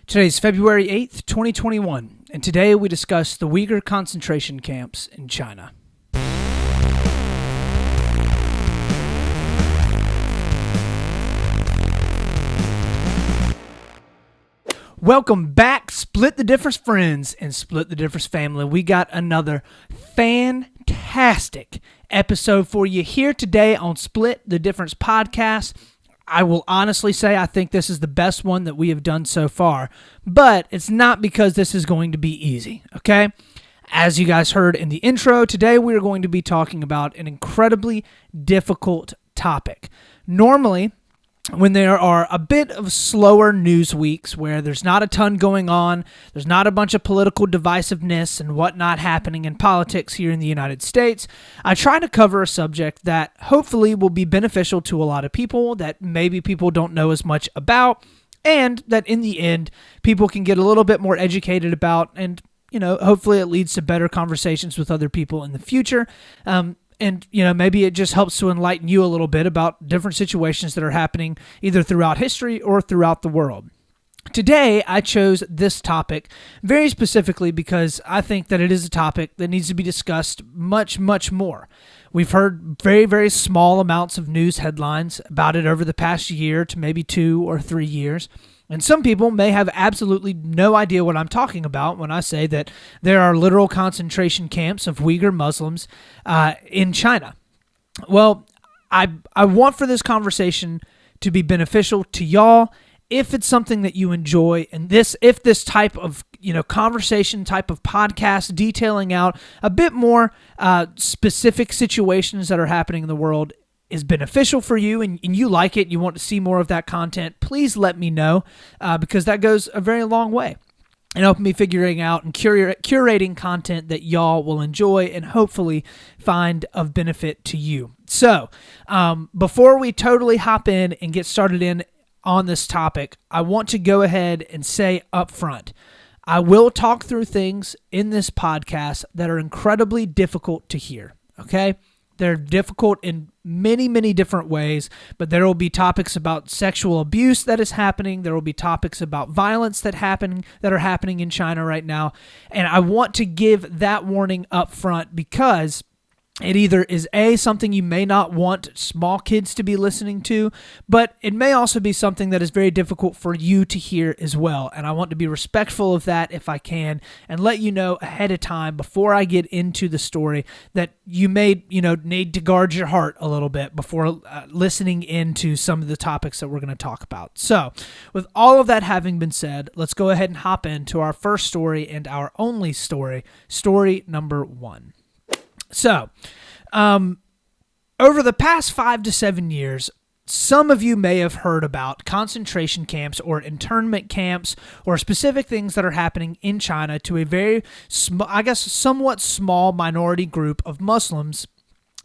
Today's February 8th, 2021, and today we discuss the Uighur concentration camps in China. Welcome back, Split the Difference friends and Split the Difference family. We got another fantastic episode for you here today on Split the Difference podcast. I will honestly say I think this is the best one that we have done so far, but it's not because this is going to be easy, okay? As you guys heard in the intro, today we are going to be talking about an incredibly difficult topic. Normally, when there are a bit of slower news weeks where there's not a ton going on, there's not a bunch of political divisiveness and whatnot happening in politics here in the United States, I try to cover a subject that hopefully will be beneficial to a lot of people that maybe people don't know as much about, and that in the end, people can get a little bit more educated about, and hopefully it leads to better conversations with other people in the future. And, maybe it just helps to enlighten you a little bit about different situations that are happening either throughout history or throughout the world. Today, I chose this topic very specifically because I think that it is a topic that needs to be discussed much, much more. We've heard very, very small amounts of news headlines about it over the past year to maybe 2 or 3 years. And some people may have absolutely no idea what I'm talking about when I say that there are literal concentration camps of Uighur Muslims in China. Well, I want for this conversation to be beneficial to y'all if it's something that you enjoy, and if this type of conversation type of podcast detailing out a bit more specific situations that are happening in the world is beneficial for you and you like it, you want to see more of that content, please let me know because that goes a very long way in helping me figuring out and curating content that y'all will enjoy and hopefully find of benefit to you. So before we totally hop in and get started in on this topic, I want to go ahead and say up front, I will talk through things in this podcast that are incredibly difficult to hear, okay? They're difficult in many, many different ways, but there will be topics about sexual abuse that is happening. There will be topics about violence that are happening in China right now. And I want to give that warning up front because it either is something you may not want small kids to be listening to, but it may also be something that is very difficult for you to hear as well. And I want to be respectful of that if I can and let you know ahead of time before I get into the story that you may, need to guard your heart a little bit before listening into some of the topics that we're going to talk about. So with all of that having been said, let's go ahead and hop into our first story and our only story number 1. So, over the past 5 to 7 years, some of you may have heard about concentration camps or internment camps or specific things that are happening in China to a very, somewhat small minority group of Muslims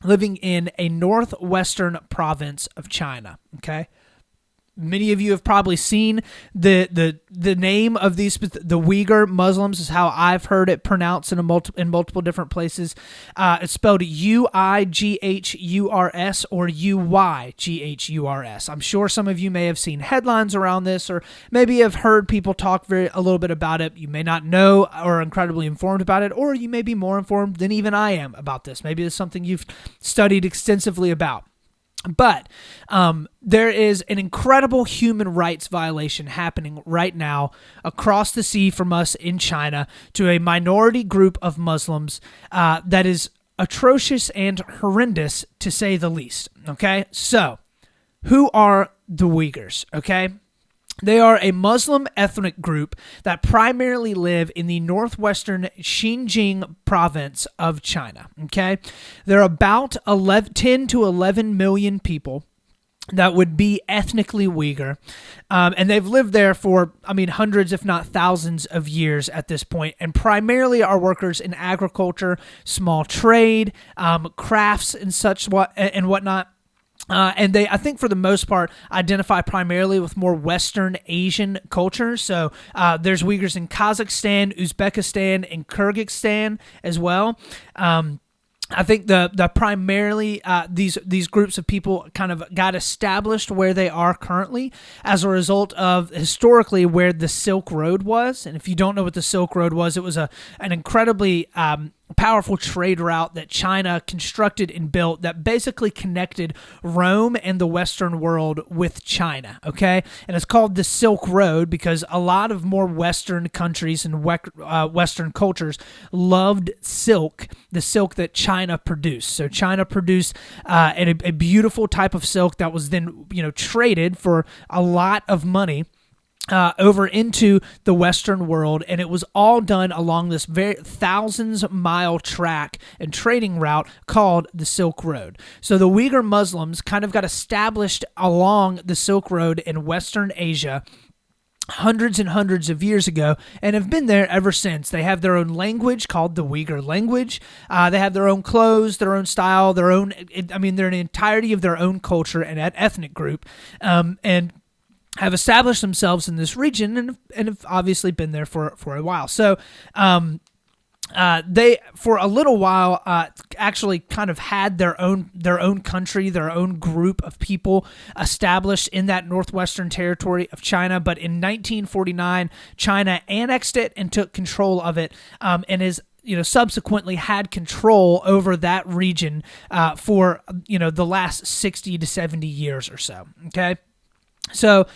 living in a northwestern province of China, okay? Many of you have probably seen the name of these. The Uighur Muslims is how I've heard it pronounced in multiple different places. It's spelled Uighurs or Uighurs. I'm sure some of you may have seen headlines around this, or maybe have heard people talk a little bit about it. You may not know or are incredibly informed about it, or you may be more informed than even I am about this. Maybe it's something you've studied extensively about. But there is an incredible human rights violation happening right now across the sea from us in China to a minority group of Muslims that is atrocious and horrendous, to say the least. Okay, so who are the Uighurs? Okay. They are a Muslim ethnic group that primarily live in the northwestern Xinjiang province of China, okay? They're about 10 to 11 million people that would be ethnically Uighur, and they've lived there for, hundreds if not thousands of years at this point, and primarily are workers in agriculture, small trade, crafts and whatnot. And they, I think for the most part, identify primarily with more Western Asian cultures. So there's Uyghurs in Kazakhstan, Uzbekistan, and Kyrgyzstan as well. I think the primarily these groups of people kind of got established where they are currently as a result of historically where the Silk Road was. And if you don't know what the Silk Road was, it was an incredibly powerful trade route that China constructed and built that basically connected Rome and the Western world with China, okay? And it's called the Silk Road because a lot of more Western countries and Western cultures loved silk, the silk that China produced. So China produced a beautiful type of silk that was then, traded for a lot of money over into the Western world, and it was all done along this very thousands-mile track and trading route called the Silk Road. So the Uighur Muslims kind of got established along the Silk Road in Western Asia hundreds and hundreds of years ago and have been there ever since. They have their own language called the Uighur language. They have their own clothes, their own style, they're an entirety of their own culture and ethnic group, and have established themselves in this region and have obviously been there for a while. So they, for a little while, actually kind of had their own country, their own group of people established in that northwestern territory of China. But in 1949, China annexed it and took control of it, and is subsequently had control over that region for the last 60 to 70 years or so. Okay. So,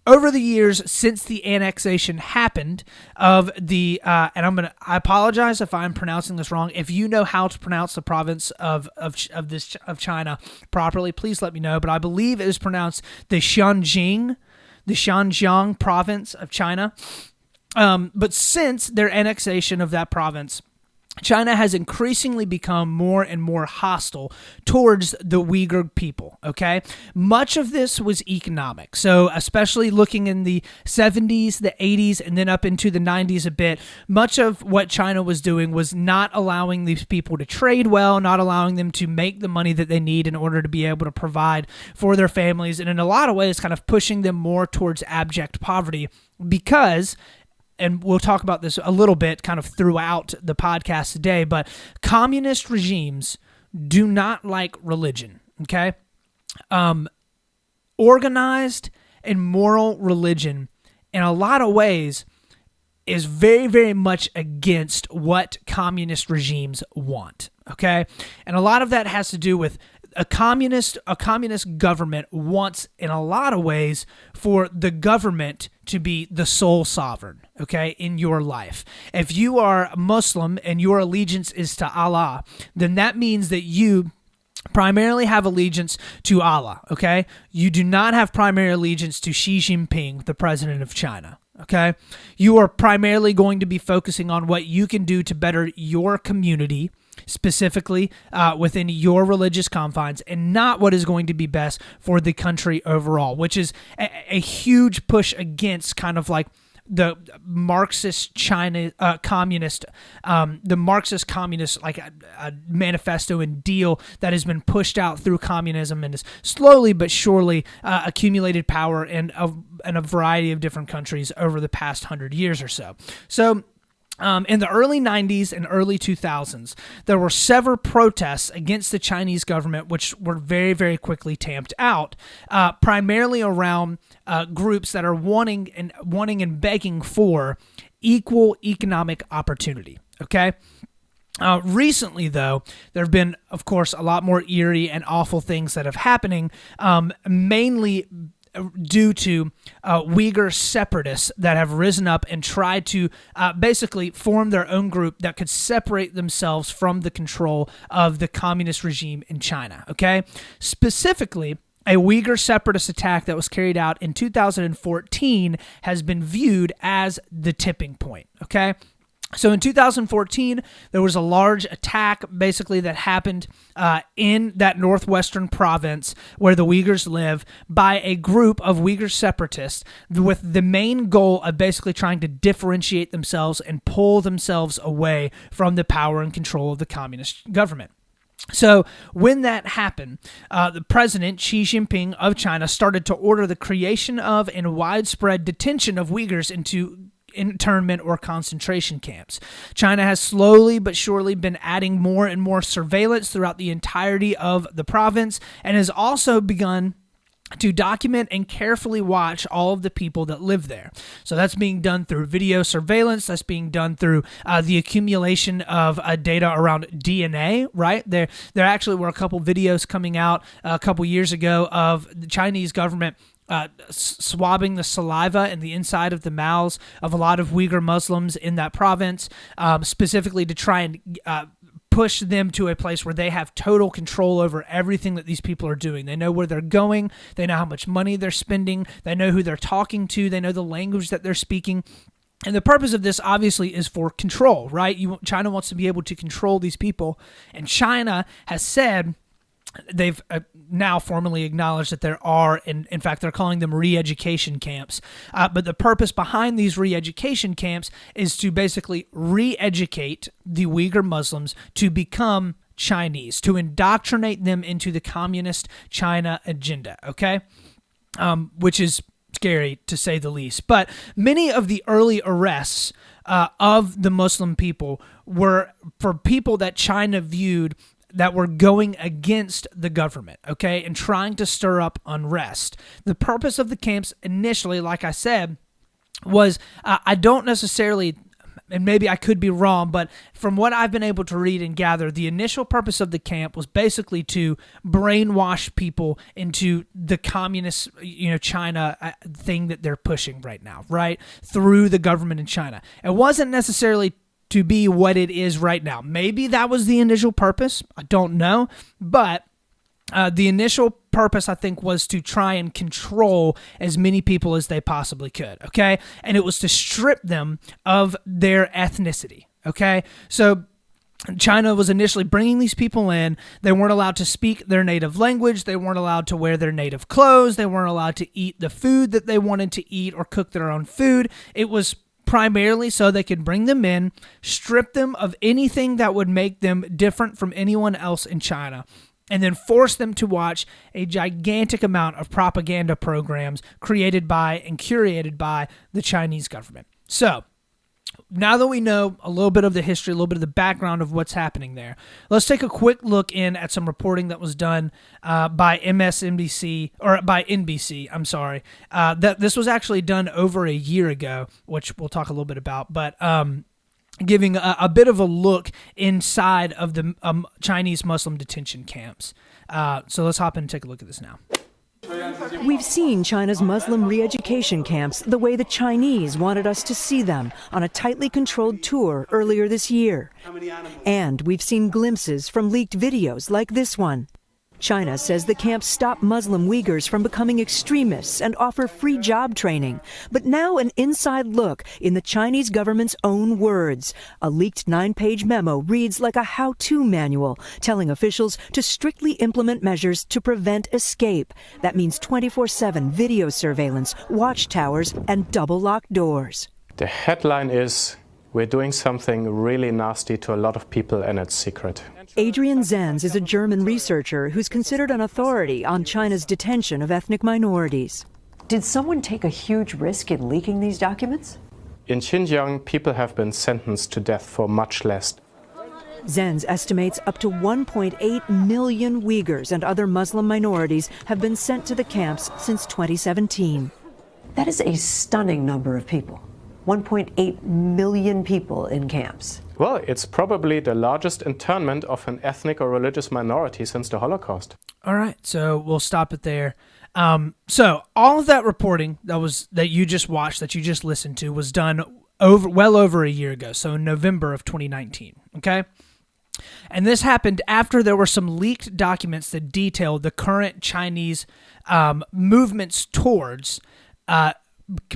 over the years since the annexation happened of the, and I apologize if I'm pronouncing this wrong. If you know how to pronounce the province of China properly, please let me know. But I believe it is pronounced the Xinjiang province of China. But since their annexation of that province, China has increasingly become more and more hostile towards the Uighur people, okay? Much of this was economic. So especially looking in the 70s, the 80s, and then up into the 90s a bit, much of what China was doing was not allowing these people to trade well, not allowing them to make the money that they need in order to be able to provide for their families, and in a lot of ways kind of pushing them more towards abject poverty because, and we'll talk about this a little bit kind of throughout the podcast today, but communist regimes do not like religion, okay? Organized and moral religion, in a lot of ways, is very, very much against what communist regimes want, okay? And a lot of that has to do with a communist government wants, in a lot of ways, for the government to be the sole sovereign, okay, in your life. If you are Muslim and your allegiance is to Allah, then that means that you primarily have allegiance to Allah, okay? You do not have primary allegiance to Xi Jinping, the president of China, okay? You are primarily going to be focusing on what you can do to better your community, specifically within your religious confines, and not what is going to be best for the country overall, which is a huge push against kind of like the Marxist China communist, the Marxist communist like a manifesto and deal that has been pushed out through communism and is slowly but surely accumulated power in a variety of different countries over the past 100 years or so. So, in the early 90s and early 2000s, there were several protests against the Chinese government, which were very, very quickly tamped out, primarily around groups that are wanting and begging for equal economic opportunity. Okay. Recently, though, there have been, of course, a lot more eerie and awful things that have happening, mainly due to Uighur separatists that have risen up and tried to basically form their own group that could separate themselves from the control of the communist regime in China, okay? Specifically, a Uighur separatist attack that was carried out in 2014 has been viewed as the tipping point, okay? So in 2014, there was a large attack basically that happened in that northwestern province where the Uyghurs live by a group of Uyghur separatists with the main goal of basically trying to differentiate themselves and pull themselves away from the power and control of the communist government. So when that happened, the president, Xi Jinping of China, started to order the creation of and widespread detention of Uyghurs internment or concentration camps. China has slowly but surely been adding more and more surveillance throughout the entirety of the province and has also begun to document and carefully watch all of the people that live there. So that's being done through video surveillance. That's being done through the accumulation of data around DNA, right? There actually were a couple videos coming out a couple years ago of the Chinese government swabbing the saliva and the inside of the mouths of a lot of Uighur Muslims in that province, specifically to try and push them to a place where they have total control over everything that these people are doing. They know where they're going. They know how much money they're spending. They know who they're talking to. They know the language that they're speaking. And the purpose of this, obviously, is for control, right? China wants to be able to control these people. And China has said, they've now formally acknowledged that there are, in fact, they're calling them re-education camps. But the purpose behind these re-education camps is to basically re-educate the Uighur Muslims to become Chinese, to indoctrinate them into the communist China agenda, okay? Which is scary, to say the least. But many of the early arrests of the Muslim people were for people that China viewed that were going against the government, okay, and trying to stir up unrest. The purpose of the camps initially, like I said, was, I don't necessarily, and maybe I could be wrong, but from what I've been able to read and gather, the initial purpose of the camp was basically to brainwash people into the communist, China thing that they're pushing right now, right, through the government in China. It wasn't necessarily to be what it is right now. Maybe that was the initial purpose. I don't know. But the initial purpose, I think, was to try and control as many people as they possibly could, okay? And it was to strip them of their ethnicity, okay? So China was initially bringing these people in. They weren't allowed to speak their native language. They weren't allowed to wear their native clothes. They weren't allowed to eat the food that they wanted to eat or cook their own food. It was primarily so they could bring them in, strip them of anything that would make them different from anyone else in China, and then force them to watch a gigantic amount of propaganda programs created by and curated by the Chinese government. So, now that we know a little bit of the history, a little bit of the background of what's happening there, let's take a quick look in at some reporting that was done by MSNBC, or by NBC, I'm sorry. That this was actually done over a year ago, which we'll talk a little bit about, but giving a bit of a look inside of the Chinese Muslim detention camps. So let's hop in and take a look at this now. We've seen China's Muslim re-education camps the way the Chinese wanted us to see them on a tightly controlled tour earlier this year. And we've seen glimpses from leaked videos like this one. China says the camps stop Muslim Uyghurs from becoming extremists and offer free job training. But now an inside look in the Chinese government's own words. A leaked 9-page memo reads like a how-to manual, telling officials to strictly implement measures to prevent escape. That means 24/7 video surveillance, watchtowers, and double-locked doors. The headline is, "We're doing something really nasty to a lot of people and it's secret." Adrian Zenz is a German researcher who's considered an authority on China's detention of ethnic minorities. Did someone take a huge risk in leaking these documents? In Xinjiang, people have been sentenced to death for much less. Zenz estimates up to 1.8 million Uyghurs and other Muslim minorities have been sent to the camps since 2017. That is a stunning number of people. 1.8 million people in camps. Well, it's probably the largest internment of an ethnic or religious minority since the Holocaust. All right, so we'll stop it there. So all of that reporting that you just watched, that you just listened to, was done well over a year ago, so in November of 2019, okay? And this happened after there were some leaked documents that detailed the current Chinese movements towards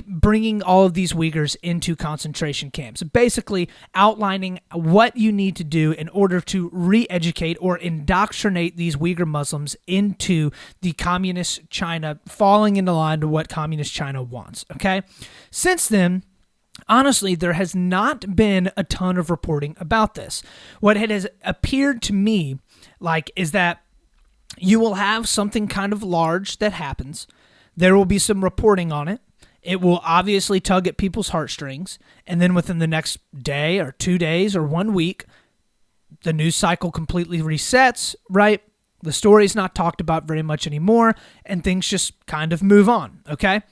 bringing all of these Uyghurs into concentration camps, basically outlining what you need to do in order to re-educate or indoctrinate these Uyghur Muslims into the communist China, falling into line to what communist China wants, okay? Since then, honestly, there has not been a ton of reporting about this. What it has appeared to me like is that you will have something kind of large that happens. There will be some reporting on it. It will obviously tug at people's heartstrings, and then within the next day or 2 days or 1 week, the news cycle completely resets, right? The story's not talked about very much anymore, and things just kind of move on, okay?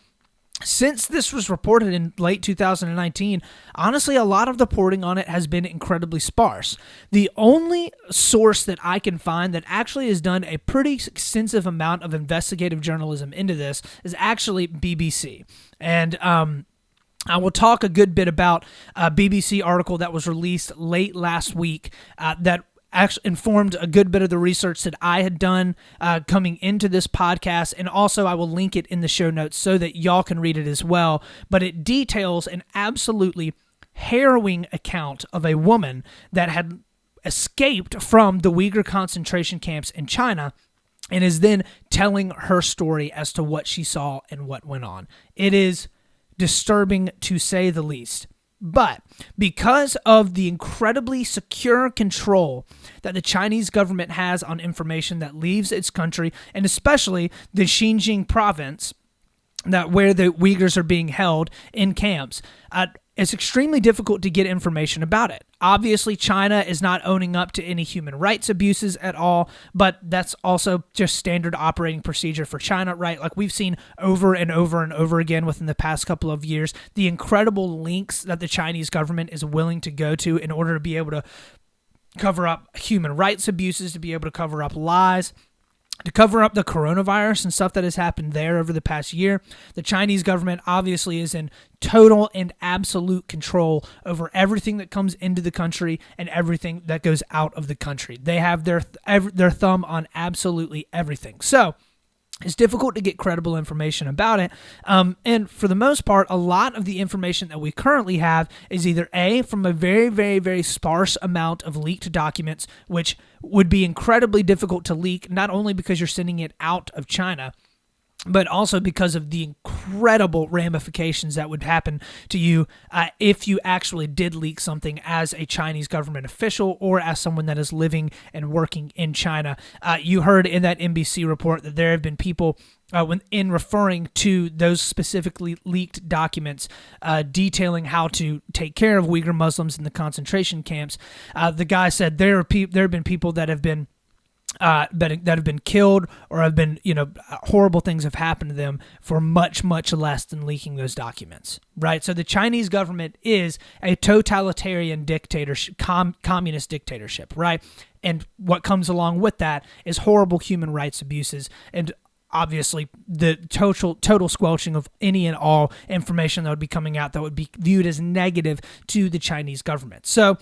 Since this was reported in late 2019, honestly, a lot of the reporting on it has been incredibly sparse. The only source that I can find that actually has done a pretty extensive amount of investigative journalism into this is actually BBC. And I will talk a good bit about a BBC article that was released late last week that actually informed a good bit of the research that I had done coming into this podcast, and also I will link it in the show notes so that y'all can read it as well. But it details an absolutely harrowing account of a woman that had escaped from the Uighur concentration camps in China and is then telling her story as to what she saw and what went on. It is disturbing to say the least. But because of the incredibly secure control that the Chinese government has on information that leaves its country, and especially the Xinjiang province, that where the Uyghurs are being held in camps, it's extremely difficult to get information about it. Obviously, China is not owning up to any human rights abuses at all, but that's also just standard operating procedure for China, right? Like we've seen over and over and over again within the past couple of years, the incredible lengths that the Chinese government is willing to go to in order to be able to cover up human rights abuses, to be able to cover up lies, to cover up the coronavirus and stuff that has happened there over the past year. The Chinese government obviously is in total and absolute control over everything that comes into the country and everything that goes out of the country. They have their thumb on absolutely everything. So it's difficult to get credible information about it. And for the most part, a lot of the information that we currently have is either A, from a very, very, very sparse amount of leaked documents, which would be incredibly difficult to leak, not only because you're sending it out of China, but also because of the incredible ramifications that would happen to you if you actually did leak something as a Chinese government official or as someone that is living and working in China. You heard in that NBC report that there have been people, in referring to those specifically leaked documents detailing how to take care of Uyghur Muslims in the concentration camps, the guy said there have been people that have been killed or have been, horrible things have happened to them for much, much less than leaking those documents, right? So the Chinese government is a totalitarian dictatorship, communist dictatorship, right? And what comes along with that is horrible human rights abuses and obviously the total squelching of any and all information that would be coming out that would be viewed as negative to the Chinese government. So,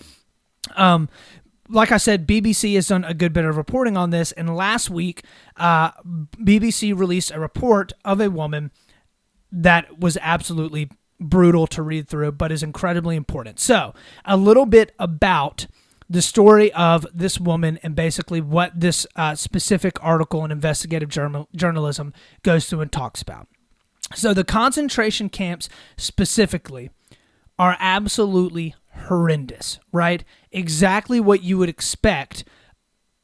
like I said, BBC has done a good bit of reporting on this, and last week, BBC released a report of a woman that was absolutely brutal to read through, but is incredibly important. So, a little bit about the story of this woman and basically what this specific article in investigative journalism goes through and talks about. So, the concentration camps specifically are absolutely horrendous, right? Exactly what you would expect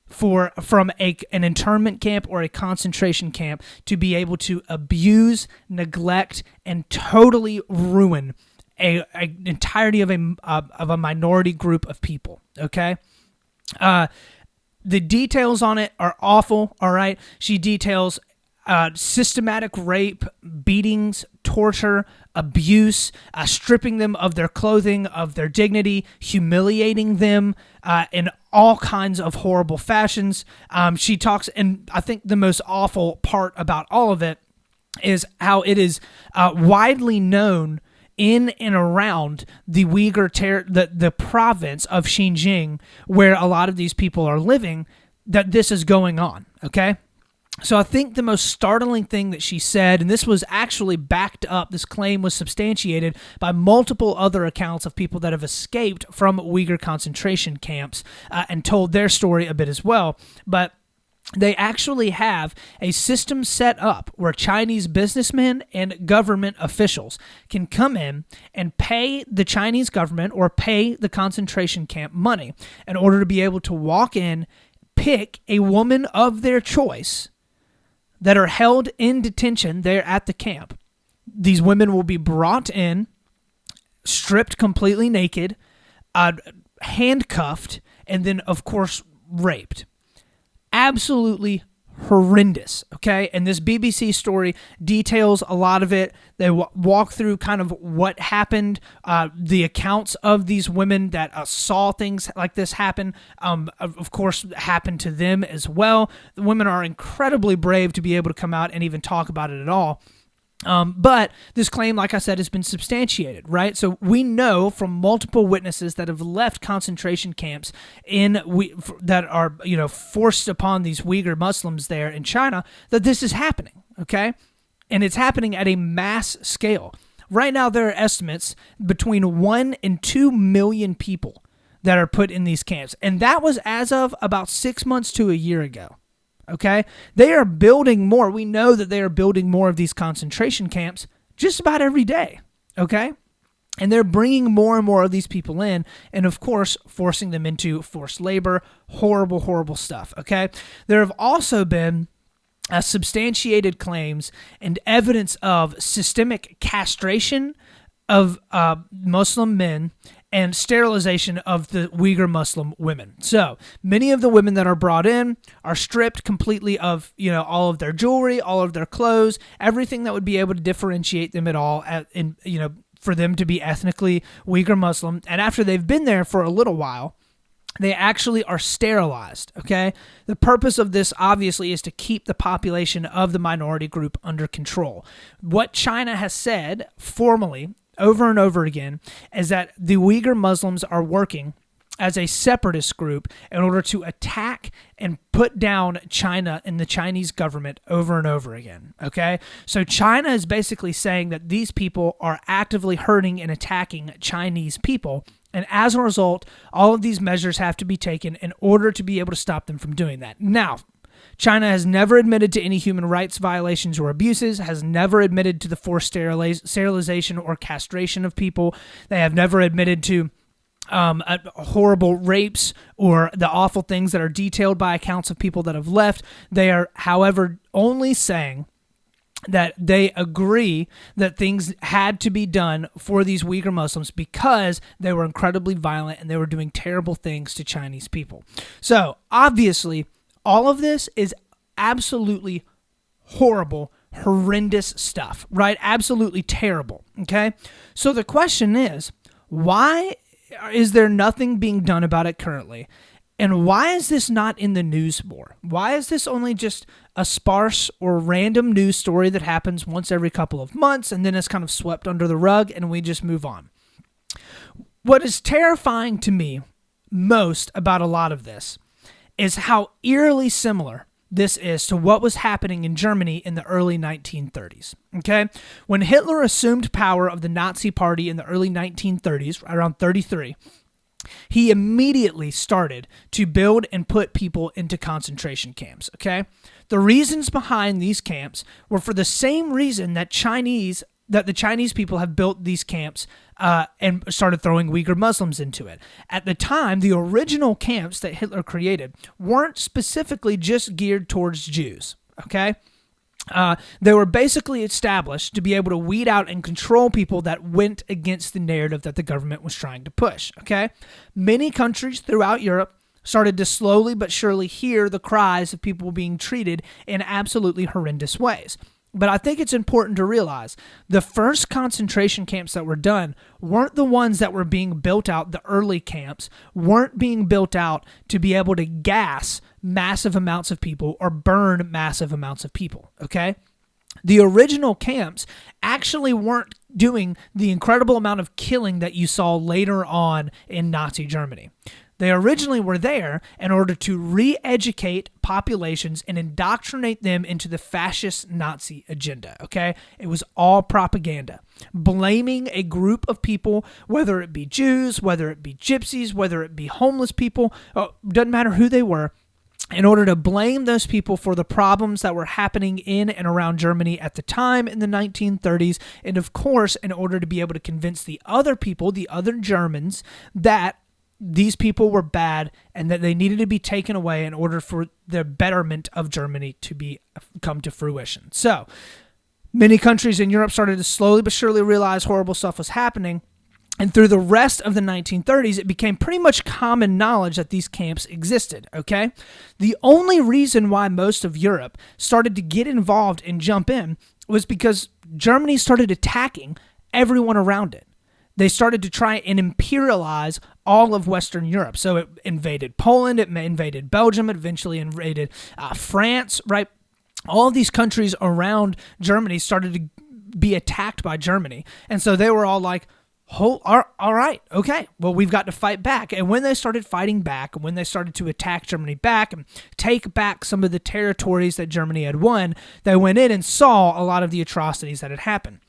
from an internment camp or a concentration camp to be able to abuse, neglect, and totally ruin an entirety of a minority group of people. Okay, the details on it are awful. All right, she details systematic rape, beatings, torture, abuse, stripping them of their clothing, of their dignity, humiliating them in all kinds of horrible fashions. She talks, and I think the most awful part about all of it is how it is widely known in and around the Uighur, the province of Xinjiang, where a lot of these people are living, that this is going on, okay? So I think the most startling thing that she said, and this was actually backed up, this claim was substantiated by multiple other accounts of people that have escaped from Uighur concentration camps and told their story a bit as well, but they actually have a system set up where Chinese businessmen and government officials can come in and pay the Chinese government or pay the concentration camp money in order to be able to walk in, pick a woman of their choice that are held in detention there at the camp. these women will be brought in, stripped completely naked, handcuffed, and then, of course, raped. Absolutely horrendous, okay? And this BBC story details a lot of it. They walk through kind of what happened, the accounts of these women that saw things like this happen, of course, happened to them as well. The women are incredibly brave to be able to come out and even talk about it at all. But this claim, like I said, has been substantiated, right? So we know from multiple witnesses that have left concentration camps that are, forced upon these Uyghur Muslims there in China, that this is happening, okay? And it's happening at a mass scale. Right now, there are estimates between 1 and 2 million people that are put in these camps. And that was as of about 6 months to a year ago. Okay, they are building more. We know that they are building more of these concentration camps just about every day. Okay, and they're bringing more and more of these people in, and of course, forcing them into forced labor. Horrible, horrible stuff. Okay, there have also been substantiated claims and evidence of systemic castration of Muslim men and sterilization of the Uyghur Muslim women. So many of the women that are brought in are stripped completely of, all of their jewelry, all of their clothes, everything that would be able to differentiate them at all, for them to be ethnically Uyghur Muslim. And after they've been there for a little while, they actually are sterilized, okay? The purpose of this, obviously, is to keep the population of the minority group under control. What China has said formally over and over again is that the Uyghur Muslims are working as a separatist group in order to attack and put down China and the Chinese government over and over again, okay? So China is basically saying that these people are actively hurting and attacking Chinese people, and as a result, all of these measures have to be taken in order to be able to stop them from doing that. Now, China has never admitted to any human rights violations or abuses, has never admitted to the forced sterilization or castration of people. They have never admitted to horrible rapes or the awful things that are detailed by accounts of people that have left. They are, however, only saying that they agree that things had to be done for these Uyghur Muslims because they were incredibly violent and they were doing terrible things to Chinese people. So, obviously, all of this is absolutely horrible, horrendous stuff, right? Absolutely terrible, okay? So the question is, why is there nothing being done about it currently? And why is this not in the news more? Why is this only just a sparse or random news story that happens once every couple of months and then it's kind of swept under the rug and we just move on? What is terrifying to me most about a lot of this is how eerily similar this is to what was happening in Germany in the early 1930s, okay? When Hitler assumed power of the Nazi Party in the early 1930s, around 33, he immediately started to build and put people into concentration camps, okay? The reasons behind these camps were for the same reason that the Chinese people have built these camps and started throwing Uyghur Muslims into it. At the time, the original camps that Hitler created weren't specifically just geared towards Jews, okay? They were basically established to be able to weed out and control people that went against the narrative that the government was trying to push, okay? Many countries throughout Europe started to slowly but surely hear the cries of people being treated in absolutely horrendous ways. But I think it's important to realize the first concentration camps that were done weren't the ones that were being built out. The early camps weren't being built out to be able to gas massive amounts of people or burn massive amounts of people, okay? The original camps actually weren't doing the incredible amount of killing that you saw later on in Nazi Germany. They originally were there in order to re-educate populations and indoctrinate them into the fascist Nazi agenda, okay? It was all propaganda. Blaming a group of people, whether it be Jews, whether it be gypsies, whether it be homeless people, doesn't matter who they were, in order to blame those people for the problems that were happening in and around Germany at the time in the 1930s, and of course, in order to be able to convince the other people, the other Germans, that these people were bad and that they needed to be taken away in order for the betterment of Germany to come to fruition. So, Many countries in Europe started to slowly but surely realize horrible stuff was happening. And through the rest of the 1930s, it became pretty much common knowledge that these camps existed, okay? The only reason why most of Europe started to get involved and jump in was because Germany started attacking everyone around it. They started to try and imperialize all of Western Europe. So it invaded Poland, it invaded Belgium, it eventually invaded France, right? All of these countries around Germany started to be attacked by Germany. And so they were all like, all right, okay, well, we've got to fight back. And when they started fighting back, when they started to attack Germany back and take back some of the territories that Germany had won, they went in and saw a lot of the atrocities that had happened.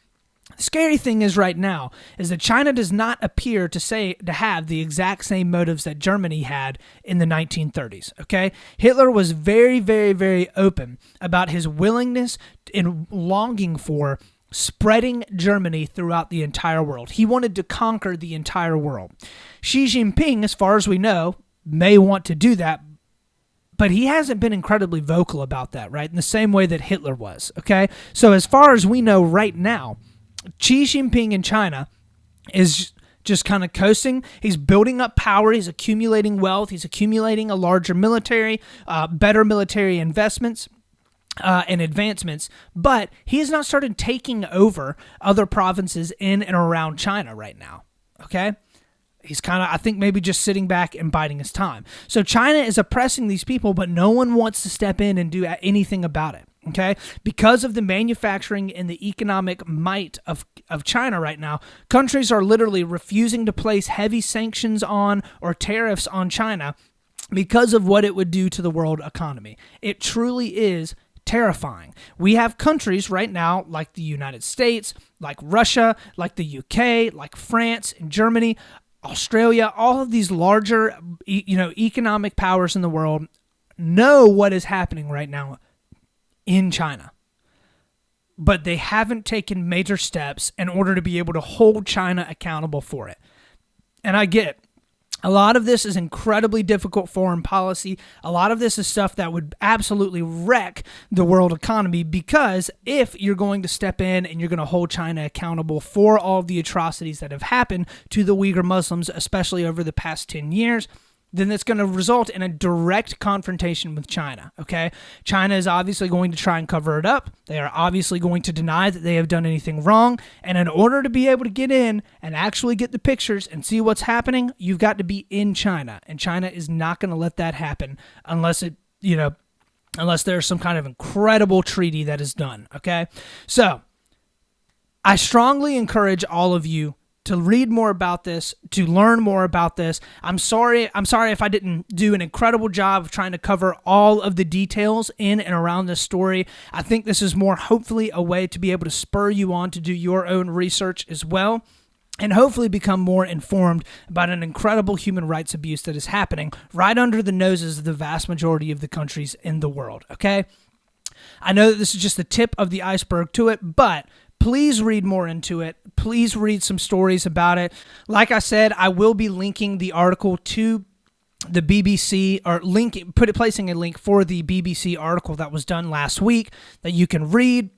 The scary thing is right now is that China does not appear to have the exact same motives that Germany had in the 1930s, okay? Hitler was very, very, very open about his willingness and longing for spreading Germany throughout the entire world. He wanted to conquer the entire world. Xi Jinping, as far as we know, may want to do that, but he hasn't been incredibly vocal about that, right? In the same way that Hitler was, okay? So as far as we know right now, Xi Jinping in China is just kind of coasting. He's building up power. He's accumulating wealth. He's accumulating a larger military, better military investments, and advancements, but he has not started taking over other provinces in and around China right now, okay? He's kind of, I think, maybe just sitting back and biding his time. So China is oppressing these people, but no one wants to step in and do anything about it, okay? Because of the manufacturing and the economic might of China right now, countries are literally refusing to place heavy sanctions on or tariffs on China because of what it would do to the world economy. It truly is terrifying. We have countries right now like the United States, like Russia, like the UK, like France and Germany, Australia, all of these larger, economic powers in the world know what is happening right now in China. But they haven't taken major steps in order to be able to hold China accountable for it. And I get it. A lot of this is incredibly difficult foreign policy. A lot of this is stuff that would absolutely wreck the world economy, because if you're going to step in and you're going to hold China accountable for all of the atrocities that have happened to the Uighur Muslims, especially over the past 10 years, then that's going to result in a direct confrontation with China, okay? China is obviously going to try and cover it up. They are obviously going to deny that they have done anything wrong. And in order to be able to get in and actually get the pictures and see what's happening, you've got to be in China. And China is not going to let that happen unless there's some kind of incredible treaty that is done, okay? So I strongly encourage all of you to read more about this, to learn more about this. I'm sorry if I didn't do an incredible job of trying to cover all of the details in and around this story. I think this is more hopefully a way to be able to spur you on to do your own research as well, and hopefully become more informed about an incredible human rights abuse that is happening right under the noses of the vast majority of the countries in the world, okay? I know that this is just the tip of the iceberg to it, but please read more into it. Please read some stories about it. Like I said, I will be linking the article to the BBC, or placing a link for the BBC article that was done last week that you can read.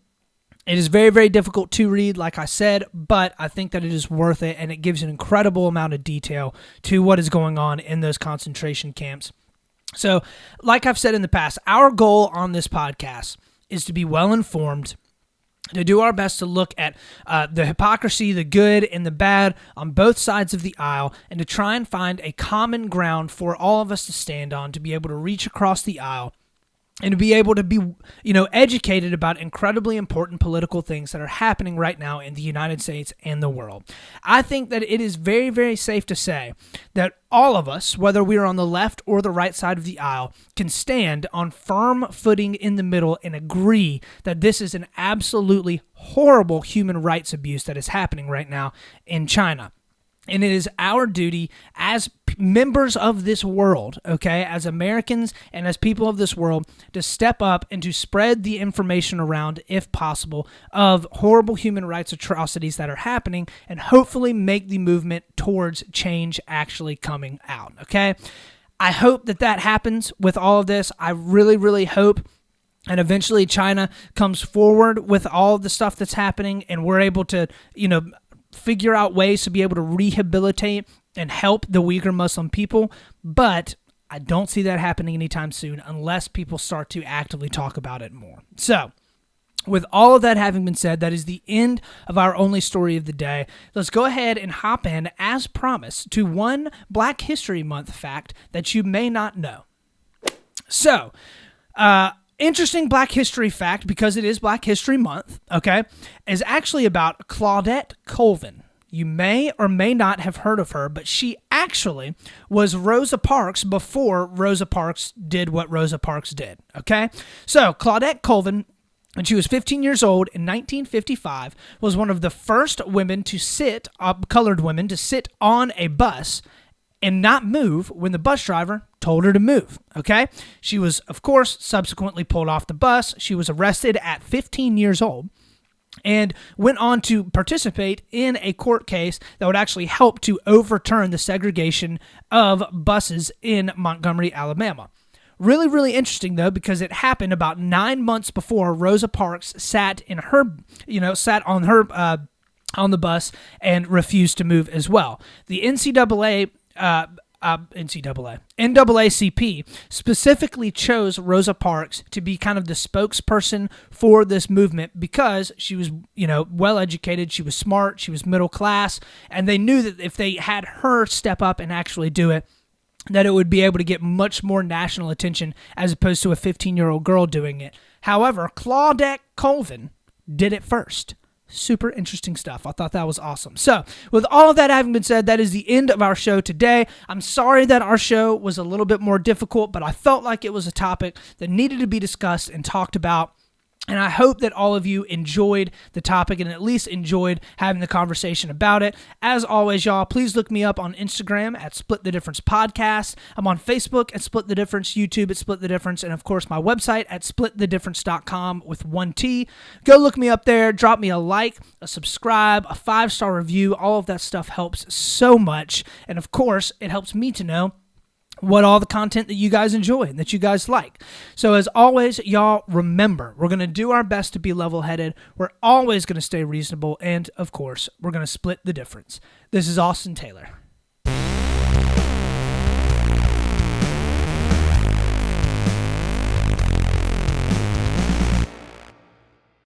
It is very, very difficult to read, like I said, but I think that it is worth it, and it gives an incredible amount of detail to what is going on in those concentration camps. So, like I've said in the past, our goal on this podcast is to be well-informed, to do our best to look at the hypocrisy, the good, and the bad on both sides of the aisle, and to try and find a common ground for all of us to stand on, to be able to reach across the aisle and to be able to be, educated about incredibly important political things that are happening right now in the United States and the world. I think that it is very, very safe to say that all of us, whether we are on the left or the right side of the aisle, can stand on firm footing in the middle and agree that this is an absolutely horrible human rights abuse that is happening right now in China. And it is our duty as members of this world, okay, as Americans and as people of this world, to step up and to spread the information around, if possible, of horrible human rights atrocities that are happening, and hopefully make the movement towards change actually coming out, okay? I hope that happens with all of this. I really, really hope And eventually China comes forward with all the stuff that's happening, and we're able to, figure out ways to be able to rehabilitate and help the Uighur Muslim people. But I don't see that happening anytime soon unless people start to actively talk about it more. So, with all of that having been said, that is the end of our only story of the day. Let's go ahead and hop in, as promised, to one Black History Month fact that you may not know. So, interesting Black History fact, because it is Black History Month, okay, is actually about Claudette Colvin. You may or may not have heard of her, but she actually was Rosa Parks before Rosa Parks did what Rosa Parks did, okay? So, Claudette Colvin, when she was 15 years old in 1955, was one of the first women to sit, colored women, to sit on a bus and not move when the bus driver told her to move, okay? She was, of course, subsequently pulled off the bus. She was arrested at 15 years old and went on to participate in a court case that would actually help to overturn the segregation of buses in Montgomery, Alabama. Really, really interesting, though, because it happened about 9 months before Rosa Parks sat on the bus and refused to move as well. The NAACP specifically chose Rosa Parks to be kind of the spokesperson for this movement because she was, well educated, she was smart, she was middle class, and they knew that if they had her step up and actually do it, that it would be able to get much more national attention as opposed to a 15-year-old girl doing it. However, Claudette Colvin did it first. Super interesting stuff. I thought that was awesome. So, with all of that having been said, that is the end of our show today. I'm sorry that our show was a little bit more difficult, but I felt like it was a topic that needed to be discussed and talked about. And I hope that all of you enjoyed the topic and at least enjoyed having the conversation about it. As always, y'all, please look me up on Instagram at Split the Difference Podcast. I'm on Facebook at Split the Difference, YouTube at Split the Difference, and of course my website at splitthedifference.com with one T. Go look me up there, drop me a like, a subscribe, a 5-star review. All of that stuff helps so much. And of course, it helps me to know what all the content that you guys enjoy and that you guys like. So as always, y'all, remember, we're going to do our best to be level-headed. We're always going to stay reasonable. And, of course, we're going to split the difference. This is Austin Taylor.